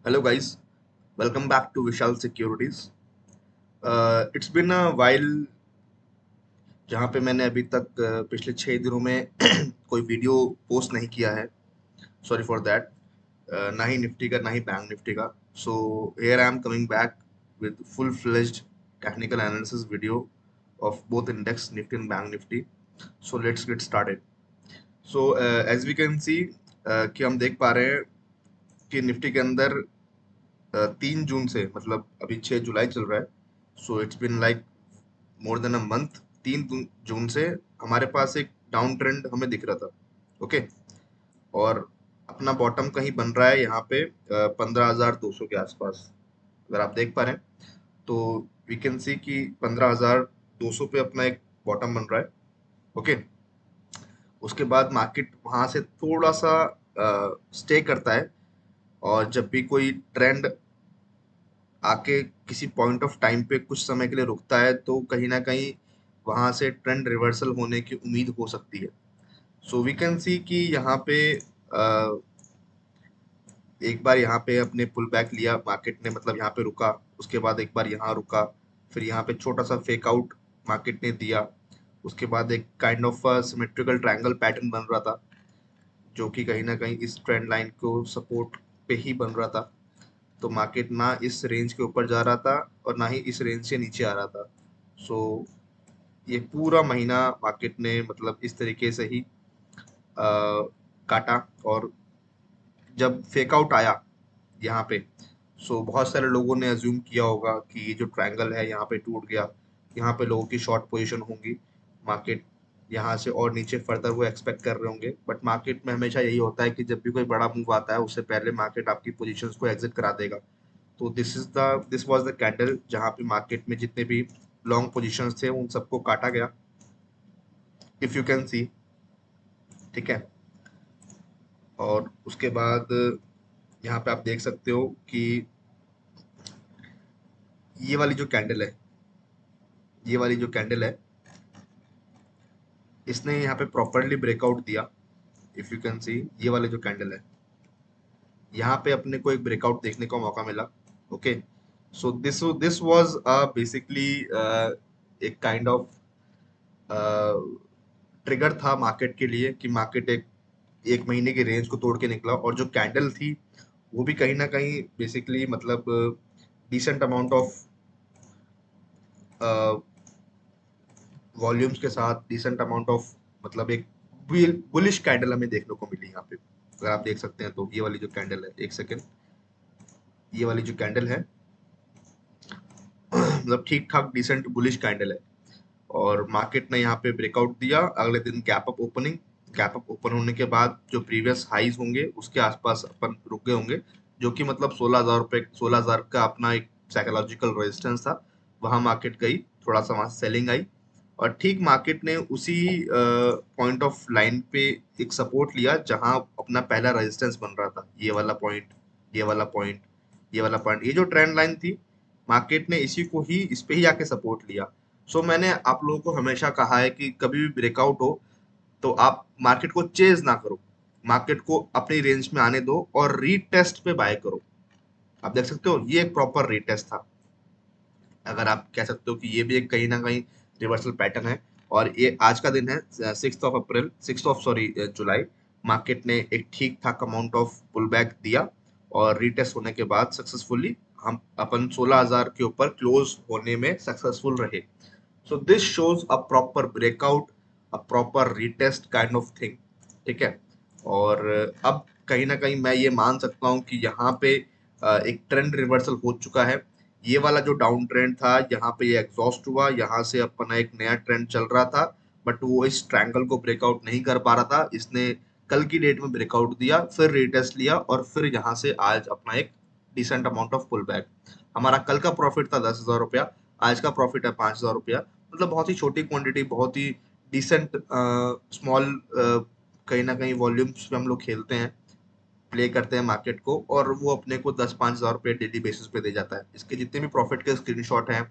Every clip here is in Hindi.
Hello guys, welcome back to Vishal Securities. It's been a while जहाँ पे मैंने अभी तक पिछले 6 दिनों में कोई वीडियो पोस्ट नहीं किया है. Sorry for that. ना ही निफ्टी का ना ही बैंक निफ्टी का. So here I am coming back with full fledged technical analysis video of both index Nifty and bank Nifty. So let's get started. So as we can see कि हम देख पा रहे हैं कि निफ्टी के अंदर 3 जून से मतलब अभी 6 जुलाई चल रहा है. So it's been like more than a month. 3 जून से हमारे पास एक डाउन ट्रेंड हमें दिख रहा था. ओके. और अपना बॉटम कहीं बन रहा है यहाँ पे 15,200 के आसपास. अगर आप देख पा रहे हैं तो वी कैन सी कि 15,200 पे अपना एक बॉटम बन रहा है. ओके. उसके बाद मार्केट वहां से थोड़ा सा स्टे करता है. और जब भी कोई ट्रेंड आके किसी पॉइंट ऑफ टाइम पे कुछ समय के लिए रुकता है तो कहीं ना कहीं वहां से ट्रेंड रिवर्सल होने की उम्मीद हो सकती है. सो वी कैन सी कि यहाँ पे एक बार यहाँ पे अपने पुल बैक लिया मार्केट ने, मतलब यहाँ पे रुका. उसके बाद एक बार यहाँ रुका. फिर यहाँ पे छोटा सा फेक आउट मार्केट ने दिया. उसके बाद एक kind of symmetrical triangle pattern बन रहा था जो कि कहीं ना कहीं इस ट्रेंड लाइन को सपोर्ट पे ही बन रहा था. तो मार्केट ना इस रेंज के ऊपर जा रहा था और ना ही इस रेंज से नीचे आ रहा था. सो ये पूरा महीना मार्केट ने मतलब इस तरीके से ही काटा. और जब फेक आउट आया यहाँ पे, सो बहुत सारे लोगों ने अज्यूम किया होगा कि ये जो ट्रायंगल है यहाँ पे टूट गया, यहाँ पे लोगों की शॉर्ट पोजीशन होंगी. मार्केट यहाँ से और नीचे फर्दर वो एक्सपेक्ट कर रहे होंगे. बट मार्केट में हमेशा यही होता है कि जब भी कोई बड़ा मूव आता है उससे पहले मार्केट आपकी पोजीशंस को एग्जिट करा देगा. तो दिस वाज द कैंडल जहाँ पे मार्केट में जितने भी लॉन्ग पोजीशंस थे उन सबको काटा गया, इफ यू कैन सी. ठीक है. और उसके बाद यहाँ पे आप देख सकते हो कि ये वाली जो कैंडल है, ये वाली जो कैंडल है, इसने यहाँ पे प्रॉपरली ब्रेकआउट दिया. इफ यू कैन सी ये वाले जो कैंडल है, यहाँ पे अपने को एक ब्रेकआउट देखने का मौका मिला. Okay. So this was basically एक काइंड ऑफ ट्रिगर था मार्केट के लिए कि मार्केट एक एक महीने की रेंज को तोड़ के निकला. और जो कैंडल थी वो भी कहीं ना कहीं बेसिकली मतलब डिसेंट अमाउंट ऑफ वॉल्यूम्स के साथ, डिसेंट अमाउंट ऑफ मतलब एक बुलिश कैंडल हमें देखने को मिली यहाँ पे. अगर आप देख सकते हैं तो ये वाली जो कैंडल है, एक सेकेंड, ये वाली जो कैंडल है मतलब ठीक ठाक डिसेंट बुलिश कैंडल है. और मार्केट ने यहाँ पे ब्रेकआउट दिया. अगले दिन gap up opening. Gap up open होने के बाद जो प्रीवियस हाईज होंगे उसके आसपास अपन रुक गए होंगे, जो कि मतलब 16,000 रुपए, 16,000 का अपना एक साइकोलॉजिकल रेजिस्टेंस था. वहां मार्केट गई, थोड़ा सा वहां सेलिंग आई. और ठीक मार्केट ने उसी पॉइंट ऑफ लाइन पे एक सपोर्ट लिया जहां अपना पहला रेजिस्टेंस बन रहा था. ये वाला पॉइंट, ये वाला पॉइंट, ये वाला पॉइंट, ये जो ट्रेंड लाइन थी, मार्केट ने इसी को ही, इस पे ही आके सपोर्ट लिया. सो मैंने आप लोगों को हमेशा कहा है कि कभी भी ब्रेकआउट हो तो आप मार्केट को चेज ना करो, मार्केट को अपनी रेंज में आने दो और रीटेस्ट पे बाय करो. आप देख सकते हो ये एक प्रॉपर रीटेस्ट था. अगर आप कह सकते हो कि ये भी एक कहीं ना कहीं रिवर्सल पैटर्न है. और ये आज का दिन है 6 अप्रैल, 6 सॉरी जुलाई. मार्केट ने एक ठीक ठाक अमाउंट ऑफ पुल बैक दिया और रीटेस्ट होने के बाद सक्सेसफुली हम अपन 16,000 के ऊपर क्लोज होने में सक्सेसफुल रहे. So this shows a proper breakout, a proper retest kind of thing. ठीक है. और अब कहीं ना कहीं मैं ये मान सकता हूँ कि यहाँ पे एक ट्रेंड रिवर्सल हो चुका है. ये वाला जो डाउन ट्रेंड था यहाँ पे ये एग्जॉस्ट हुआ, यहाँ से अपना एक नया ट्रेंड चल रहा था. बट वो इस ट्रायंगल को ब्रेकआउट नहीं कर पा रहा था. इसने कल की डेट में ब्रेकआउट दिया, फिर रीटेस्ट लिया और फिर यहाँ से आज अपना एक decent amount of pull back. हमारा कल का प्रॉफिट था 10,000 रुपया, आज का प्रॉफिट है 5,000 रुपया. मतलब बहुत ही छोटी क्वांटिटी, बहुत ही डिसेंट स्मॉल, कहीं ना कहीं वॉल्यूम्स पे हम लोग खेलते हैं, प्ले करते हैं मार्केट को, और वो अपने को 10-5 हज़ार रुपये डेली बेसिस पे दे जाता है. इसके जितने भी प्रॉफिट के स्क्रीनशॉट हैं,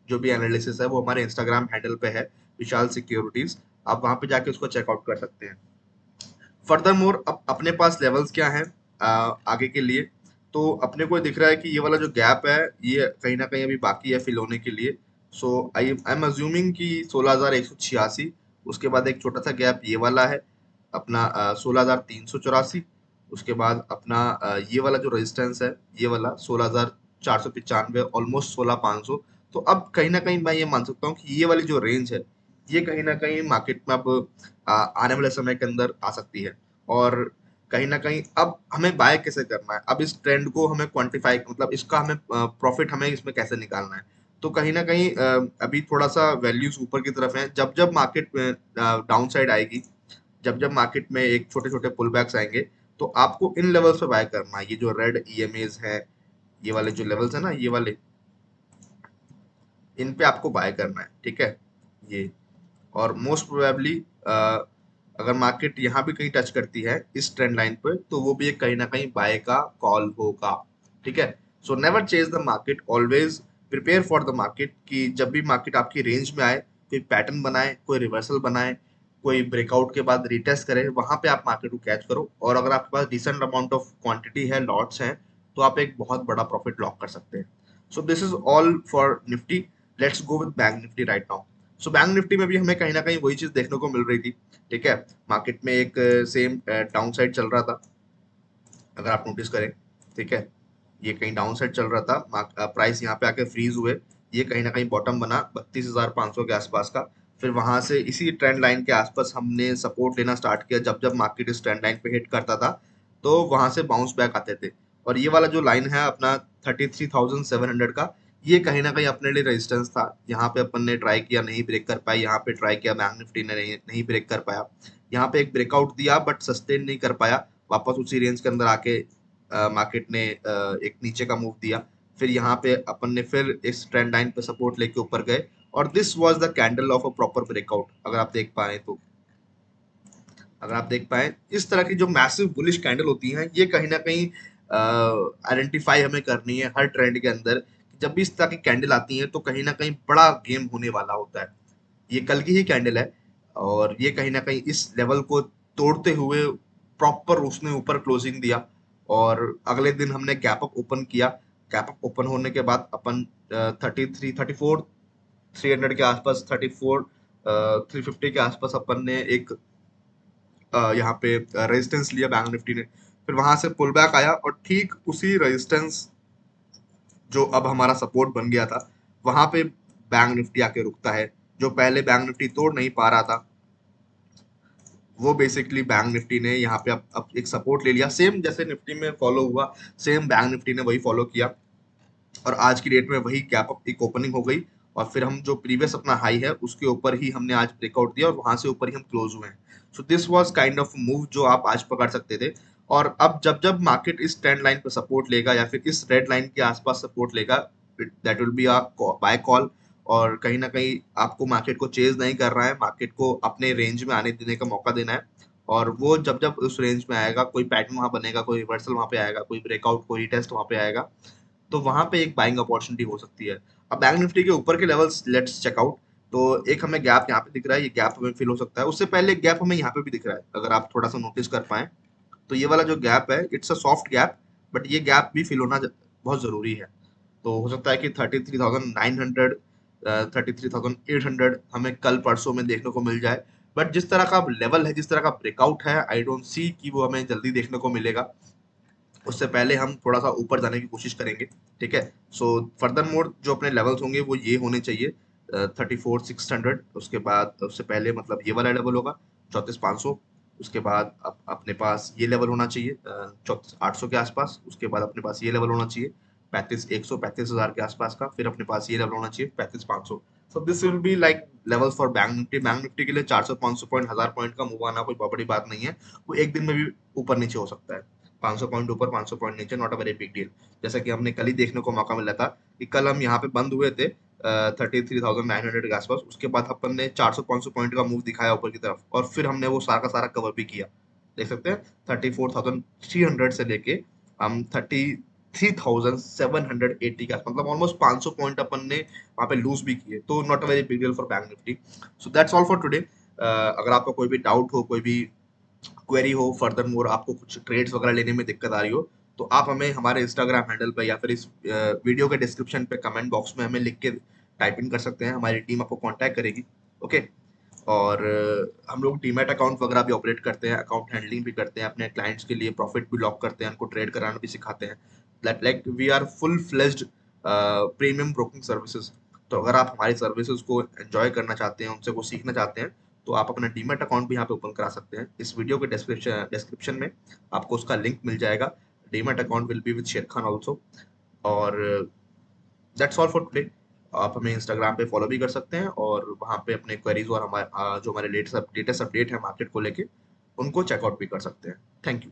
जो भी एनालिसिस है, वो हमारे इंस्टाग्राम हैंडल पे है, विशाल सिक्योरिटीज. आप वहां पे जाके उसको चेकआउट कर सकते हैं. फर्दर मोर अब अपने पास लेवल्स क्या हैं आगे के लिए. तो अपने को दिख रहा है कि ये वाला जो गैप है ये कहीं ना कहीं अभी बाकी है फिल होने के लिए। सो आई एम अज्यूमिंग कि 16,186, उसके बाद एक छोटा सा गैप ये वाला है अपना 16,384, उसके बाद अपना ये वाला जो रेजिस्टेंस है ये वाला 16,495, ऑलमोस्ट 16,500। तो अब कहीं ना कहीं मैं ये मान सकता हूँ कि ये वाली जो रेंज है ये कहीं ना कहीं मार्केट में अब आने वाले समय के अंदर आ सकती है। और कहीं ना कहीं अब हमें बाय कैसे करना है, अब इस ट्रेंड को हमें क्वांटिफाई मतलब इसका हमें प्रॉफिट हमें इसमें कैसे निकालना है। तो कहीं ना कहीं अभी थोड़ा सा वैल्यूज ऊपर की तरफ है, जब जब मार्केट में डाउन साइड आएगी, जब जब मार्केट में एक छोटे छोटे पुल बैक्स आएंगे, तो आपको इन लेवल्स पे बाय करना है। ये जो रेड ईएमएज है, ये वाले जो लेवल्स है ना, ये वाले, इन पे आपको बाय करना है, ठीक है। ये और मोस्ट प्रोबेबली अगर मार्केट यहाँ भी कहीं टच करती है इस ट्रेंड लाइन पे, तो वो भी एक कहीं ना कहीं बाय का कॉल होगा, ठीक है। So never chase the market, always prepare for the market, कि जब भी मार्केट आपकी रेंज में आए कोई पैटर्न बनाए, कोई रिवर्सल बनाए, कोई ब्रेकआउट के बाद रिटेस्ट करे, वहां पे आप मार्केट को कैच करो। और अगर आपके पास डिसेंट अमाउंट ऑफ क्वांटिटी है, लॉट्स हैं, तो आप एक बहुत बड़ा प्रॉफिट लॉक कर सकते हैं। So this is all for Nifty. Let's go with bank Nifty right now. So bank Nifty में भी हमें कहीं ना कहीं वही चीज देखने को मिल रही थी, ठीक है। मार्केट में एक सेम डाउन साइड चल रहा था, अगर आप नोटिस करें, ठीक है। ये कहीं डाउन साइड चल रहा था, प्राइस यहाँ पे आके फ्रीज हुए, ये कहीं ना कहीं बॉटम बना 32,500 के आसपास का। फिर वहां से इसी ट्रेंड लाइन के आसपास हमने सपोर्ट लेना स्टार्ट किया, जब जब मार्केट इस ट्रेंड लाइन पे हिट करता था तो वहां से बाउंस बैक आते थे। और ये वाला जो लाइन है अपना 33,700 का, ये कहीं ना कहीं अपने लिए रेजिस्टेंस था। यहाँ पे अपन ने ट्राई किया, नहीं ब्रेक कर पाया, यहाँ पे ट्राई किया, बैंक निफ्टी ने नहीं ब्रेक कर पाया। यहाँ पे एक ब्रेकआउट दिया बट सस्टेन नहीं कर पाया, वापस उसी रेंज के अंदर आके मार्केट ने एक नीचे का मूव दिया। फिर यहाँ पे अपन ने फिर इस ट्रेंड लाइन पे सपोर्ट लेके ऊपर गए, और this was the candle of a proper breakout. अगर आप देख पाए तो, अगर आप देख पाए, इस तरह की जो मैसिव बुलिश कैंडल होती हैं ये कहीं ना कहीं आइडेंटिफाई हमें करनी है हर ट्रेंड के अंदर। जब भी इस तरह की कैंडल आती है तो कहीं ना कहीं बड़ा गेम होने वाला होता है। ये कल की ही कैंडल है, और ये कहीं ना कहीं इस लेवल को तोड़ते हुए प्रॉपर उसने ऊपर क्लोजिंग दिया। और अगले दिन हमने गैप अप ओपन किया। गैप अप ओपन होने के बाद अपन 3,400 के आसपास, 3,450 के आसपास अपन ने एक यहाँ पे रेजिस्टेंस लिया बैंक निफ्टी ने। फिर वहां से पुल बैक आया, और ठीक उसी रेजिस्टेंस जो अब हमारा सपोर्ट बन गया था, वहां पे बैंक निफ्टी आके रुकता है। जो पहले बैंक निफ्टी तोड़ नहीं पा रहा था, वो बेसिकली बैंक निफ्टी ने यहाँ पे अब एक सपोर्ट ले लिया, सेम जैसे निफ्टी में फॉलो हुआ, सेम बैंक निफ्टी ने वही फॉलो किया। और आज की डेट में वही गैप अप एक ओपनिंग हो गई, और फिर हम जो प्रीवियस अपना हाई है उसके ऊपर ही हमने आज ब्रेकआउट दिया, और वहां से ऊपर ही हम क्लोज हुए हैं। So this was kind of move जो आप आज पकड़ सकते थे। और अब जब जब मार्केट इस ट्रेंड लाइन पे सपोर्ट लेगा या फिर इस रेड लाइन के आसपास सपोर्ट लेगा, that will be a buy call. और कहीं ना कहीं आपको मार्केट को चेज नहीं कर रहा है, मार्केट को अपने रेंज में आने देने का मौका देना है। और वो जब जब उस रेंज में आएगा, कोई पैटर्न वहां बनेगा, कोई रिवर्सल वहां पे आएगा, कोई ब्रेकआउट, कोई टेस्ट वहां पे आएगा, तो वहां पे एक बाइंग अपॉर्चुनिटी हो सकती है। अब बैंक निफ्टी के ऊपर के लेवल्स लेट्स चेक आउट। तो एक हमें गैप यहाँ पे दिख रहा है, ये गैप हमें फिल हो सकता है। उससे पहले एक गैप हमें यहाँ पे भी दिख रहा है, अगर आप थोड़ा सा नोटिस कर पाए, तो ये वाला जो गैप है it's a soft gap, but ये गैप भी फिल होना बहुत जरूरी है। तो हो सकता है कि 33,900, 33,800 हमें कल परसों में देखने को मिल जाए। बट जिस तरह का लेवल है, जिस तरह का ब्रेकआउट है, आई डोंट सी कि वो हमें जल्दी देखने को मिलेगा। उससे पहले हम थोड़ा सा ऊपर जाने की कोशिश करेंगे, ठीक है। सो फर्दर मोर जो अपने लेवल्स होंगे वो ये होने चाहिए, 34,600, उसके बाद उससे पहले मतलब ये वाला लेवल होगा 34,500। उसके बाद अपने पास ये लेवल होना चाहिए 34,800 के आसपास। उसके बाद अपने पास ये लेवल होना चाहिए 35,100, 35,000 के आसपास का। फिर अपने पास ये लेवल होना चाहिए 35,500। So this will be like levels for bank Nifty. Bank Nifty के लिए 400-500 पॉइंट, 1000 पॉइंट का मूव आना कोई बहुत बड़ी बात नहीं है। वो एक दिन में भी ऊपर नीचे हो सकता है, 500 पॉइंट ऊपर, 500 पॉइंट नीचे, not a very big deal. जैसा कि हमने कल ही देखने को मौका मिला था कि कल हम यहाँ पे बंद हुए थे 33,900 के आसपास। उसके बाद अपन ने 400-500 पॉइंट का मूव दिखाया ऊपर की तरफ, और फिर हमने वो सारा का सारा कवर भी किया। देख सकते हैं 34,300 से लेके हम 33,780 के आसपास, मतलब ऑलमोस्ट 500 पॉइंट अपन ने वहां पे लूज भी किए। तो not a very big deal for bank Nifty. So that's all for today. अगर आपका कोई भी डाउट हो, कोई भी क्वेरी हो, फर्दर मोर आपको कुछ ट्रेड्स वगैरह लेने में दिक्कत आ रही हो, तो आप हमें हमारे इंस्टाग्राम हैंडल पे या फिर इस वीडियो के डिस्क्रिप्शन पे कमेंट बॉक्स में हमें लिख के टाइप इन कर सकते हैं, हमारी टीम आपको कांटेक्ट करेगी। ओके। और हम लोग डीमैट अकाउंट वगैरह भी ऑपरेट करते हैं, अकाउंट हैंडलिंग भी करते हैं, अपने क्लाइंट्स के लिए प्रॉफिट भी लॉक करते हैं, उनको ट्रेड कराना भी सिखाते हैं। Like we are full fledged premium broking services. तो अगर आप हमारी सर्विसेज को एंजॉय करना चाहते हैं, उनसे को सीखना चाहते हैं, तो आप अपना डीमैट अकाउंट भी यहाँ पे ओपन करा सकते हैं। इस वीडियो के डिस्क्रिप्शन में आपको उसका लिंक मिल जाएगा। Demat account will be with शेर खान ऑल्सो। और दैट्स ऑल फॉर टुडे। आप हमें इंस्टाग्राम पे फॉलो भी कर सकते हैं और वहाँ पे अपने क्वेरीज और हमारे जो हमारे लेटेस्ट अपडेट है मार्केट को लेके, उनको चेकआउट भी कर सकते हैं। Thank you.